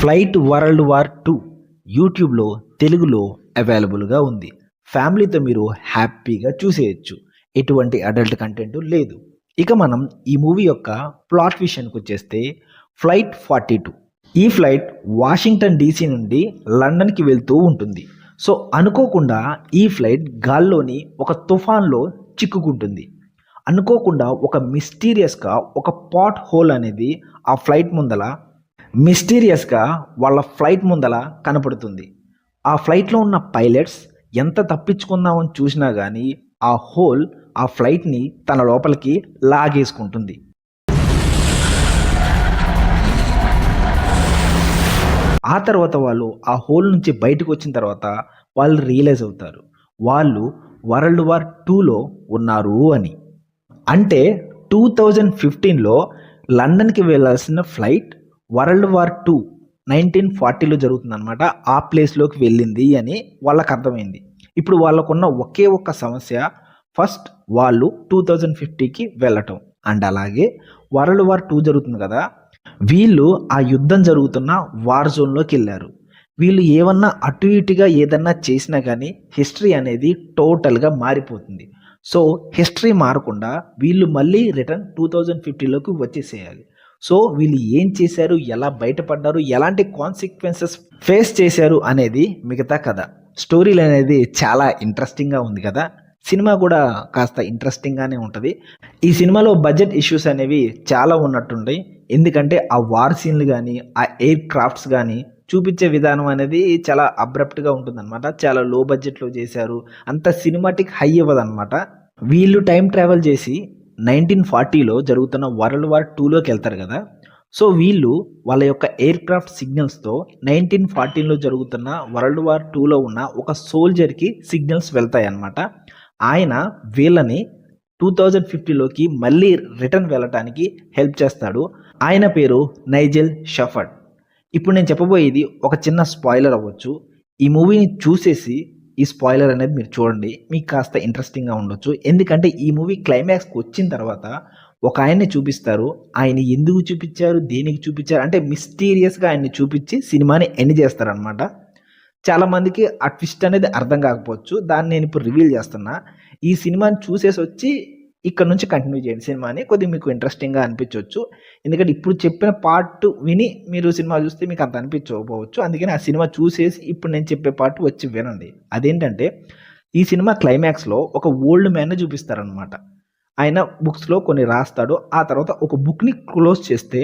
Flight world war 2 యూట్యూబ్లో తెలుగులో అవైలబుల్గా ఉంది. ఫ్యామిలీతో మీరు హ్యాపీగా చూసేయచ్చు. ఎటువంటి అడల్ట్ కంటెంట్ లేదు. ఇక మనం ఈ మూవీ యొక్క ప్లాట్ విషయానికి వచ్చేస్తే ఫ్లైట్ 42 ఈ ఫ్లైట్ వాషింగ్టన్ డీసీ నుండి లండన్కి వెళ్తూ ఉంటుంది. సో అనుకోకుండా ఈ ఫ్లైట్ గాల్లోని ఒక తుఫాన్లో చిక్కుకుంటుంది. అనుకోకుండా ఒక మిస్టీరియస్గా ఒక పాట్ హోల్ అనేది ఆ ఫ్లైట్ ముందల మిస్టీరియస్గా వాళ్ళ ఫ్లైట్ ముందల కనపడుతుంది. ఆ ఫ్లైట్లో ఉన్న పైలట్స్ ఎంత తప్పించుకుందామని చూసినా కానీ ఆ హోల్ ఆ ఫ్లైట్ని తన లోపలికి లాగేసుకుంటుంది. ఆ తర్వాత వాళ్ళు ఆ హోల్ నుంచి బయటకు వచ్చిన తర్వాత వాళ్ళు రియలైజ్ అవుతారు వాళ్ళు వరల్డ్ వార్ 2లో ఉన్నారు అని. అంటే 2015లో లండన్కి వెళ్ళాల్సిన ఫ్లైట్ వరల్డ్ వార్ 2 1940లో జరుగుతుందన్నమాట. ఆ ప్లేస్లోకి వెళ్ళింది అని వాళ్ళకి అర్థమైంది. ఇప్పుడు వాళ్ళకున్న ఒకే ఒక్క సమస్య, ఫస్ట్ వాళ్ళు 2050కి వెళ్ళటం అండ్ అలాగే వరల్డ్ వార్ 2 జరుగుతుంది కదా, వీళ్ళు ఆ యుద్ధం జరుగుతున్న వార్ జోన్లోకి వెళ్ళారు. వీళ్ళు ఏమన్నా అటు ఇటుగా ఏదన్నా చేసినా కానీ హిస్టరీ అనేది టోటల్గా మారిపోతుంది. సో హిస్టరీ మారకుండా వీళ్ళు మళ్ళీ రిటర్న్ 2050లోకి వచ్చేసేయాలి. సో వీళ్ళు ఏం చేశారు, ఎలా బయటపడ్డారు, ఎలాంటి కాన్సిక్వెన్సెస్ ఫేస్ చేశారు అనేది మిగతా కథ. స్టోరీలు అనేది చాలా ఇంట్రెస్టింగ్గా ఉంది కదా. సినిమా కూడా కాస్త ఇంట్రెస్టింగ్గానే ఉంటుంది. ఈ సినిమాలో బడ్జెట్ ఇష్యూస్ అనేవి చాలా ఉన్నట్టుంటాయి. ఎందుకంటే ఆ వార్ సీన్లు కానీ ఆ ఎయిర్ క్రాఫ్ట్స్ కానీ చూపించే విధానం అనేది చాలా అబ్రప్ట్గా ఉంటుందన్నమాట. చాలా లో బడ్జెట్లో చేశారు, అంత సినిమాటిక్ హై ఇవ్వదన్నమాట. వీళ్ళు టైం ట్రావెల్ చేసి 1940లో జరుగుతున్న వరల్డ్ వార్ 2లోకి వెళ్తారు కదా. సో వీళ్ళు వాళ్ళ యొక్క ఎయిర్ క్రాఫ్ట్ సిగ్నల్స్తో 1940లో జరుగుతున్న వరల్డ్ వార్ 2లో ఉన్న ఒక సోల్జర్కి సిగ్నల్స్ వెళ్తాయి అన్నమాట. ఆయన వీళ్ళని 2050లోకి మళ్ళీ రిటర్న్ వెళ్ళటానికి హెల్ప్ చేస్తాడు. ఆయన పేరు నైజెల్ షెఫర్డ్. ఇప్పుడు నేను చెప్పబోయేది ఒక చిన్న స్పాయిలర్ అవ్వచ్చు. ఈ మూవీని చూసేసి ఈ స్పాయిలర్ అనేది మీరు చూడండి, మీకు కాస్త ఇంట్రెస్టింగ్గా ఉండొచ్చు. ఎందుకంటే ఈ మూవీ క్లైమాక్స్కి వచ్చిన తర్వాత ఒక ఆయన్ని చూపిస్తారు. ఆయన ఎందుకు చూపించారు, దేనికి చూపించారు అంటే మిస్టీరియస్గా ఆయన్ని చూపించి సినిమాని ఎండ్ చేస్తారనమాట. చాలామందికి ఆ ట్విస్ట్ అనేది అర్థం కాకపోవచ్చు, దాన్ని నేను ఇప్పుడు రివీల్ చేస్తున్నా. ఈ సినిమాని చూసేసి వచ్చి ఇక్కడ నుంచి కంటిన్యూ చేయండి సినిమాని, కొద్దిగా మీకు ఇంట్రెస్టింగ్గా అనిపించవచ్చు. ఎందుకంటే ఇప్పుడు చెప్పిన పార్ట్ విని మీరు సినిమా చూస్తే మీకు అంత అనిపించకపోవచ్చు. అందుకని ఆ సినిమా చూసేసి ఇప్పుడు నేను చెప్పే పార్ట్ వచ్చి వినండి. అదేంటంటే ఈ సినిమా క్లైమాక్స్లో ఒక ఓల్డ్ మ్యాన్ని చూపిస్తారనమాట. ఆయన బుక్స్లో కొన్ని రాస్తాడు. ఆ తర్వాత ఒక బుక్ని క్లోజ్ చేస్తే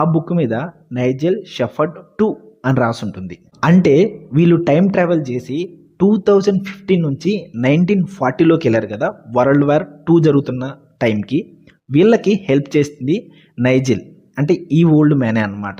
ఆ బుక్ మీద నైజెల్ షెఫర్డ్ 2 అని రాసుంటుంది. అంటే వీళ్ళు టైం ట్రావెల్ చేసి 2015 నుంచి 1940లోకి వెళ్ళారు కదా. వరల్డ్ వార్ 2 జరుగుతున్న టైంకి వీళ్ళకి హెల్ప్ చేస్తుంది నైజెల్, అంటే ఈ ఓల్డ్ మ్యానే అనమాట.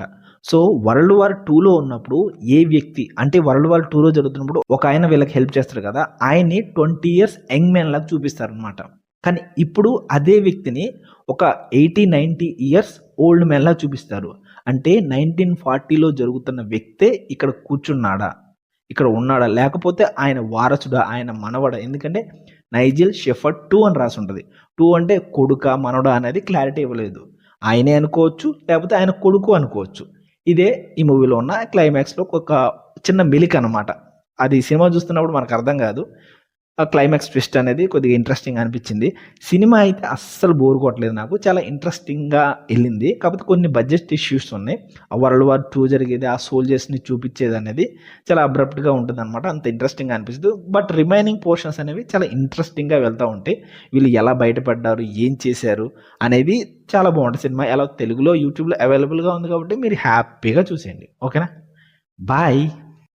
సో వరల్డ్ వార్ 2లో ఉన్నప్పుడు ఏ వ్యక్తి అంటే వరల్డ్ వార్ 2లో జరుగుతున్నప్పుడు ఒక ఆయన వీళ్ళకి హెల్ప్ చేస్తారు కదా, ఆయన్ని 20 years యంగ్ మ్యాన్ లాగా చూపిస్తారనమాట. కానీ ఇప్పుడు అదే వ్యక్తిని ఒక 80-90 years ఓల్డ్ మ్యాన్ లాగా చూపిస్తారు. అంటే 1940లో జరుగుతున్న వ్యక్తే ఇక్కడ కూర్చున్నాడా, ఇక్కడ ఉన్నాడా, లేకపోతే ఆయన వారసుడా, ఆయన మనవడా? ఎందుకంటే నైజెల్ షెఫర్డ్ 2 అని రాసి ఉంటుంది. 2 అంటే కొడుక మనవడా అనేది క్లారిటీ ఇవ్వలేదు. ఆయనే అనుకోవచ్చు, లేకపోతే ఆయన కొడుకు అనుకోవచ్చు. ఇదే ఈ మూవీలో ఉన్న క్లైమాక్స్లో ఒక చిన్న మెలిక అనమాట. అది సినిమా చూస్తున్నప్పుడు మనకు అర్థం కాదు. ఆ క్లైమాక్స్ ట్విస్ట్ అనేది కొద్దిగా ఇంట్రెస్టింగ్ అనిపించింది. సినిమా అయితే అస్సలు బోర్ కొట్టలేదు, నాకు చాలా ఇంట్రెస్టింగ్గా వెళ్ళింది. కాకపోతే కొన్ని బడ్జెట్ ఇష్యూస్ ఉన్నాయి. ఆ వరల్డ్ వార్ 2 జరిగేది, ఆ సోల్జర్స్ని చూపించేది అనేది చాలా అబ్రప్ట్గా ఉంటుంది అనమాట. అంత ఇంట్రెస్టింగ్గా అనిపిస్తుంది. బట్ రిమైనింగ్ పోర్షన్స్ అనేవి చాలా ఇంట్రెస్టింగ్గా వెళ్తూ ఉంటాయి. వీళ్ళు ఎలా బయటపడ్డారు, ఏం చేశారు అనేది చాలా బాగుంటుంది సినిమా. ఎలా తెలుగులో యూట్యూబ్లో అవైలబుల్గా ఉంది కాబట్టి మీరు హ్యాపీగా చూసేయండి. ఓకేనా, బాయ్.